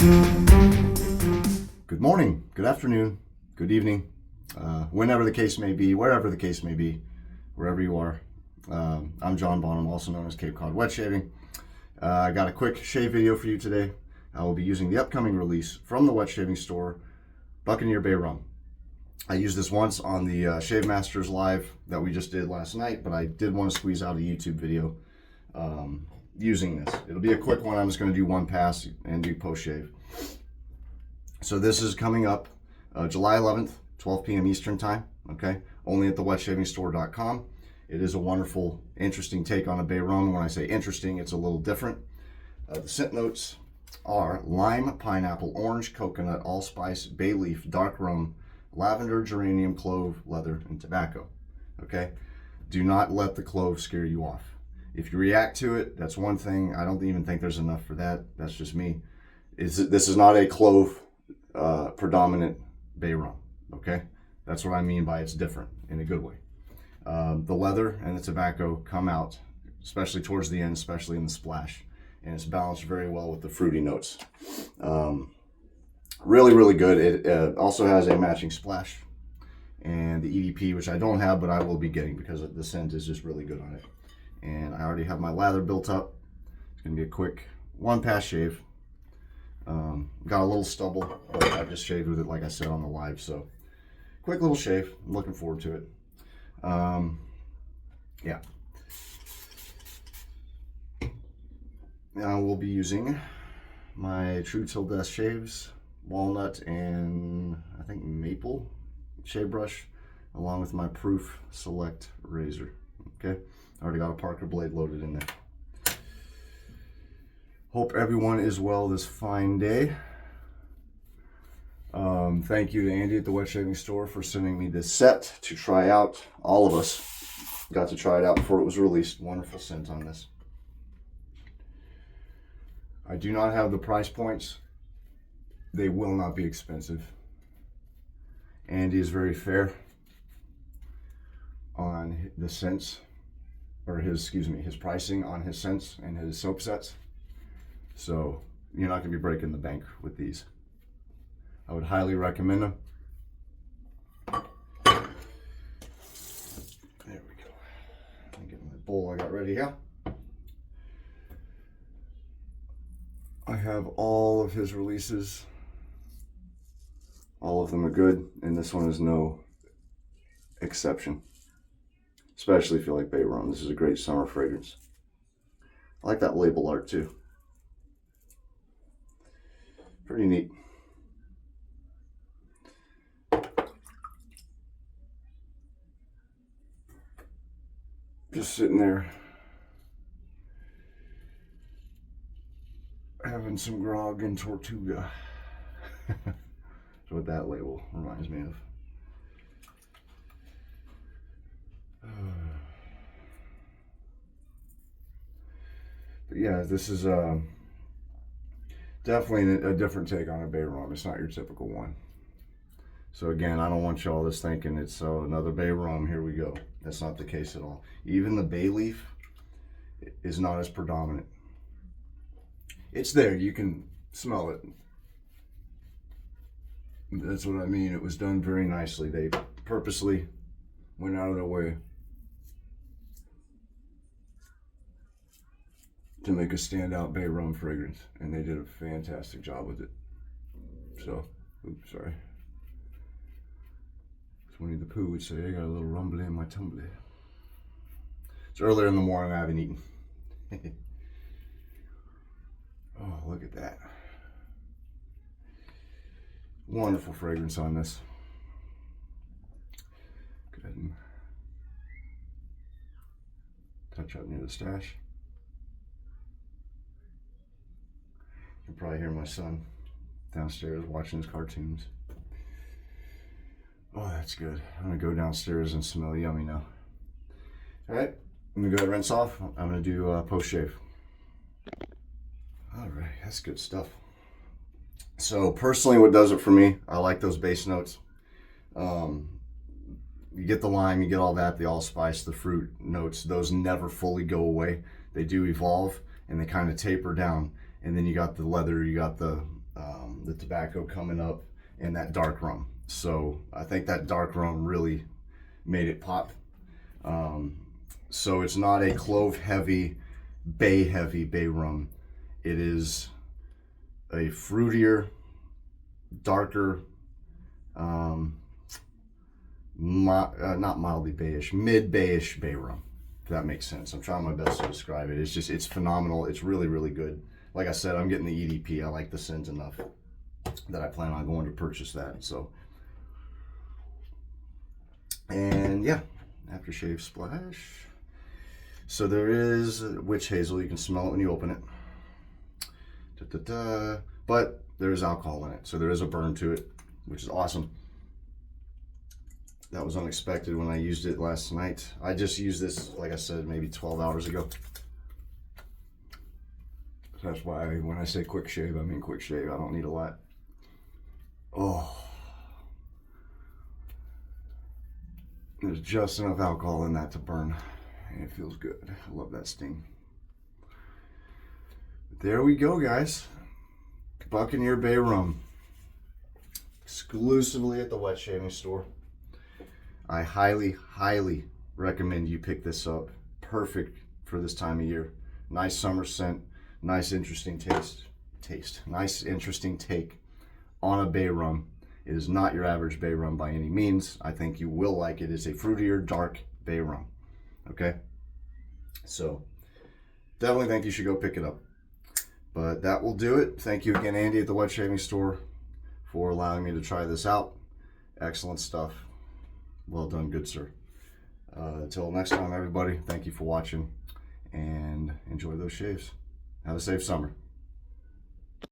Good morning, good afternoon, good evening, whenever the case may be, wherever the case may be, wherever you are. I'm John Bonham, also known as Cape Cod Wet Shaving. I got a quick shave video for you today. I will be using the upcoming release from the wet shaving store, Buccaneer 𝘉𝘢𝘺. I used this once on the Shave Masters live that we just did last night, but I did want to squeeze out a YouTube video using this. It'll be a quick one. I'm just going to do one pass and do post shave. So this is coming up July 11th, 12 p.m. Eastern time, okay? Only at thewetshavingstore.com. It is a wonderful, interesting take on a 𝘉𝘢𝘺. When I say interesting, it's a little different. The scent notes are lime, pineapple, orange, coconut, allspice, bay leaf, dark rum, lavender, geranium, clove, leather, and tobacco, okay? Do not let the clove scare you off. If you react to it, that's one thing. I don't even think there's enough for that. That's just me. This is not a clove predominant 𝘉𝘢𝘺, okay? That's what I mean by it's different in a good way. The leather and the tobacco come out, especially towards the end, especially in the splash, and it's balanced very well with the fruity notes. Really, really good. It also has a matching splash and the EDP, which I don't have, but I will be getting because the scent is just really good on it. And I already have my lather built up. It's gonna be a quick one pass shave. Got a little stubble, but I just shaved with it like I said on the live, so quick little shave. I'm looking forward to it. Yeah. Now we'll be using my True Till Death shaves, walnut and I think maple shave brush, along with my Proof Select razor. Okay, I already got a Parker blade loaded in there. Hope everyone is well this fine day. Thank you to Andy at the Wet Shaving Store for sending me this set to try out. All of us got to try it out before it was released. Wonderful scent on this. I do not have the price points. They will not be expensive. Andy is very fair on the scents, or his pricing on his scents and his soap sets. So you're not gonna be breaking the bank with these. I would highly recommend them. There we go. Let me get my bowl I got ready here. I have all of his releases. All of them are good, and this one is no exception. Especially if you like 𝘉𝘢𝘺. This is a great summer fragrance. I like that label art too. Pretty neat. Just sitting there having some grog and Tortuga. That's what that label reminds me of. But yeah, this is definitely a different take on a 𝘉𝘢𝘺. It's not your typical one. So again, I don't want y'all just thinking it's another 𝘉𝘢𝘺, here we go. That's not the case at all. Even the bay leaf is not as predominant. It's there, you can smell it. That's what I mean. It was done very nicely. They purposely went out of their way to make a standout 𝘉𝘢𝘺 fragrance, and they did a fantastic job with it. So, oops, sorry. Winnie the Pooh would say, I got a little rumbly in my tumbly. It's earlier in the morning, I haven't eaten. Oh, look at that. Wonderful fragrance on this. Go ahead and touch up near the stash. You can probably hear my son downstairs watching his cartoons. Oh, that's good. I'm gonna go downstairs and smell yummy now. All right, I'm gonna go ahead and rinse off. I'm gonna do post shave. All right, that's good stuff. So personally, what does it for me, I like those base notes. You get the lime, you get all that, the allspice, the fruit notes, those never fully go away. They do evolve and they kind of taper down. And then you got the leather, you got the the tobacco coming up, and that dark rum. So I think that dark rum really made it pop. So it's not a clove heavy, bay rum. It is a fruitier, darker, not mildly bayish, mid-bayish bay rum, if that makes sense. I'm trying my best to describe it. It's phenomenal. It's really, really good. Like I said, I'm getting the EDP. I like the scent enough that I plan on going to purchase that. So, and yeah, aftershave splash. So there is witch hazel. You can smell it when you open it. But there is alcohol in it, so there is a burn to it, which is awesome. That was unexpected when I used it last night. I just used this, like I said, maybe 12 hours ago. That's why when I say quick shave, I mean quick shave. I don't need a lot. Oh, there's just enough alcohol in that to burn, and it feels good. I love that sting. But there we go, guys. Buccaneer Bay Rum, exclusively at the wet shaving store. I highly, highly recommend you pick this up. Perfect for this time of year. Nice summer scent, nice interesting nice interesting take on a bay rum. It is not your average bay rum by any means. I think you will like it. It's a fruitier, dark bay rum. Okay? So, definitely think you should go pick it up. But that will do it. Thank you again, Andy, at the wet shaving store, for allowing me to try this out. Excellent stuff. Well done, good sir. Until next time, everybody, thank you for watching, and enjoy those shaves. Have a safe summer.